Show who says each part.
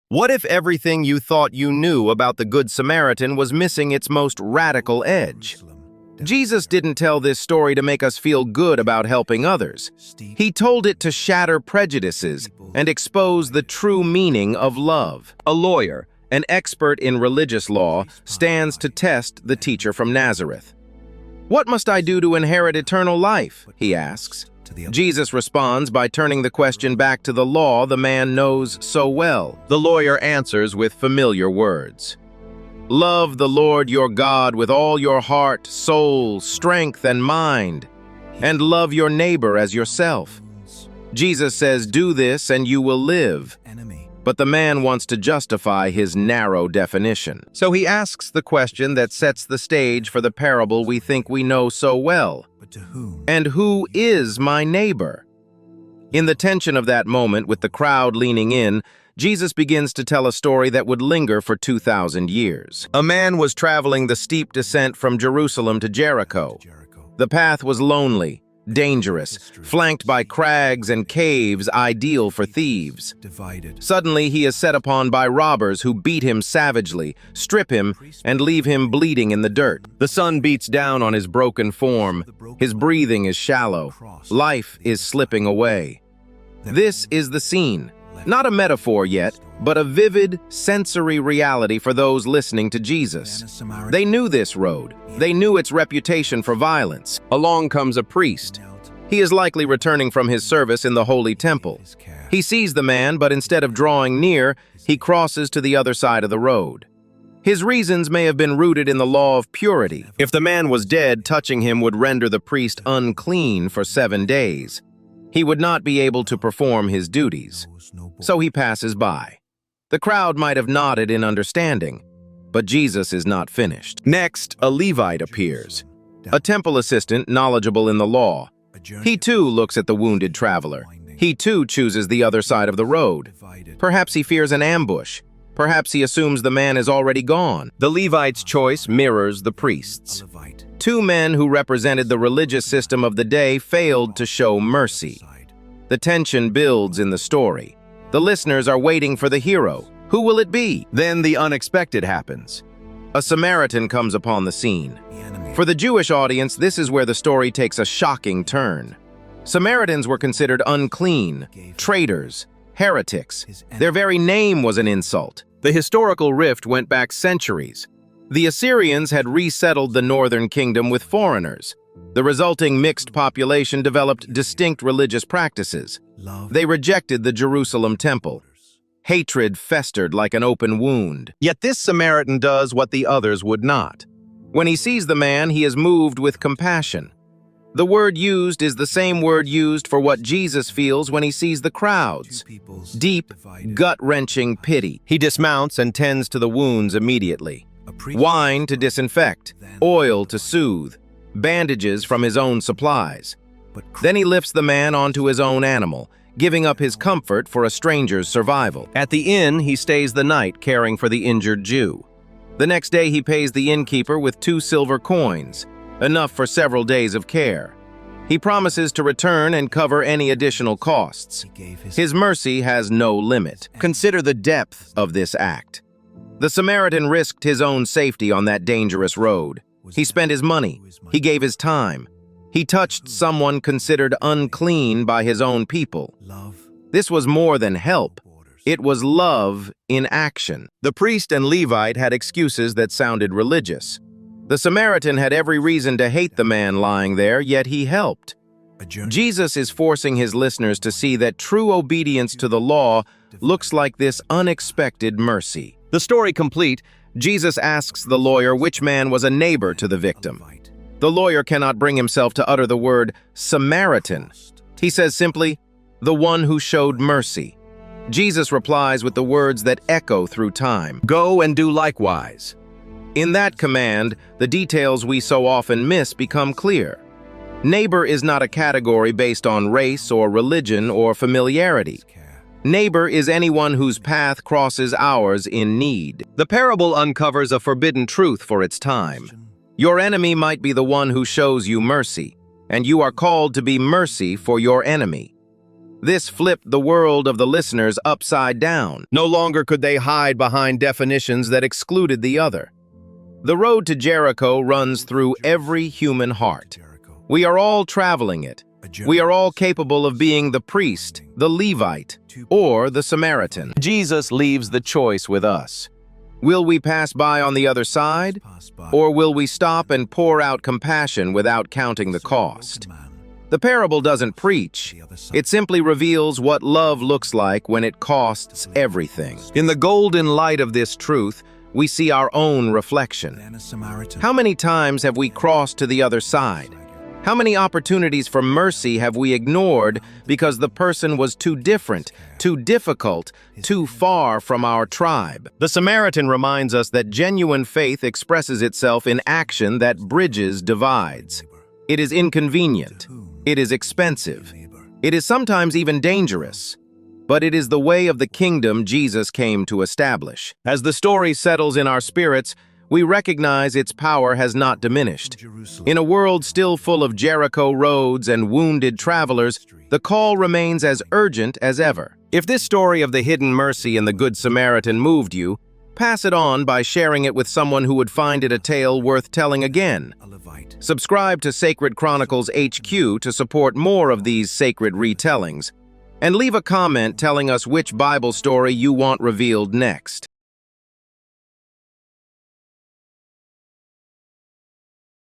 Speaker 1: What if everything you thought you knew about the Good Samaritan was missing its most radical edge? Jesus didn't tell this story to make us feel good about helping others. He told it to shatter prejudices and expose the true meaning of love. A lawyer, an expert in religious law, stands to test the teacher from Nazareth. "What must I do to inherit eternal life?" he asks. Jesus responds by turning the question back to the law the man knows so well. The lawyer answers with familiar words. "Love the Lord your God with all your heart, soul, strength, and mind, and love your neighbor as yourself." Jesus says, "Do this and you will live." But the man wants to justify his narrow definition. So he asks the question that sets the stage for the parable we think we know so well.
Speaker 2: But to whom?
Speaker 1: "And who is my neighbor?" In the tension of that moment, with the crowd leaning in, Jesus begins to tell a story that would linger for 2,000 years. A man was traveling the steep descent from Jerusalem to Jericho. The path was lonely, dangerous, flanked by crags and caves ideal for thieves. Suddenly, he is set upon by robbers who beat him savagely, strip him, and leave him bleeding in the dirt. The sun beats down on his broken form. His breathing is shallow. Life is slipping away. This is the scene. Not a metaphor yet, but a vivid, sensory reality for those listening to Jesus. They knew this road. They knew its reputation for violence. Along comes a priest. He is likely returning from his service in the holy temple. He sees the man, but instead of drawing near, he crosses to the other side of the road. His reasons may have been rooted in the law of purity. If the man was dead, touching him would render the priest unclean for 7 days. He would not be able to perform his duties. So he passes by. The crowd might have nodded in understanding, but Jesus is not finished. Next, a Levite appears, a temple assistant knowledgeable in the law. He too looks at the wounded traveler. He too chooses the other side of the road. Perhaps he fears an ambush. Perhaps he assumes the man is already gone. The Levite's choice mirrors the priest's. Two men who represented the religious system of the day failed to show mercy. The tension builds in the story. The listeners are waiting for the hero. Who will it be? Then the unexpected happens. A Samaritan comes upon the scene. For the Jewish audience, this is where the story takes a shocking turn. Samaritans were considered unclean, traitors, heretics. Their very name was an insult. The historical rift went back centuries. The Assyrians had resettled the northern kingdom with foreigners. The resulting mixed population developed distinct religious practices. They rejected the Jerusalem temple. Hatred festered like an open wound. Yet this Samaritan does what the others would not. When he sees the man, he is moved with compassion. The word used is the same word used for what Jesus feels when he sees the crowds. Deep, gut-wrenching pity. He dismounts and tends to the wounds immediately. Wine to disinfect, oil to soothe, bandages from his own supplies. Then he lifts the man onto his own animal, giving up his comfort for a stranger's survival. At the inn, he stays the night caring for the injured Jew. The next day, he pays the innkeeper with 2 silver coins, enough for several days of care. He promises to return and cover any additional costs. His mercy has no limit. Consider the depth of this act. The Samaritan risked his own safety on that dangerous road. He spent his money. He gave his time. He touched someone considered unclean by his own people. This was more than help. It was love in action. The priest and Levite had excuses that sounded religious. The Samaritan had every reason to hate the man lying there, yet he helped. Jesus is forcing his listeners to see that true obedience to the law looks like this unexpected mercy. The story complete, Jesus asks the lawyer which man was a neighbor to the victim. The lawyer cannot bring himself to utter the word Samaritan. He says simply, "the one who showed mercy." Jesus replies with the words that echo through time, "Go and do likewise." In that command, the details we so often miss become clear. Neighbor is not a category based on race or religion or familiarity. Neighbor is anyone whose path crosses ours in need. The parable uncovers a forbidden truth for its time. Your enemy might be the one who shows you mercy, and you are called to be mercy for your enemy. This flipped the world of the listeners upside down. No longer could they hide behind definitions that excluded the other. The road to Jericho runs through every human heart. We are all traveling it. We are all capable of being the priest, the Levite, or the Samaritan. Jesus leaves the choice with us. Will we pass by on the other side, or will we stop and pour out compassion without counting the cost? The parable doesn't preach. It simply reveals what love looks like when it costs everything. In the golden light of this truth, we see our own reflection. How many times have we crossed to the other side? How many opportunities for mercy have we ignored because the person was too different, too difficult, too far from our tribe? The Samaritan reminds us that genuine faith expresses itself in action that bridges divides. It is inconvenient. It is expensive. It is sometimes even dangerous. But it is the way of the kingdom Jesus came to establish. As the story settles in our spirits, we recognize its power has not diminished. In a world still full of Jericho roads and wounded travelers, the call remains as urgent as ever. If this story of the hidden mercy in the Good Samaritan moved you, pass it on by sharing it with someone who would find it a tale worth telling again. Subscribe to Sacred Chronicles HQ to support more of these sacred retellings, and leave a comment telling us which Bible story you want revealed next.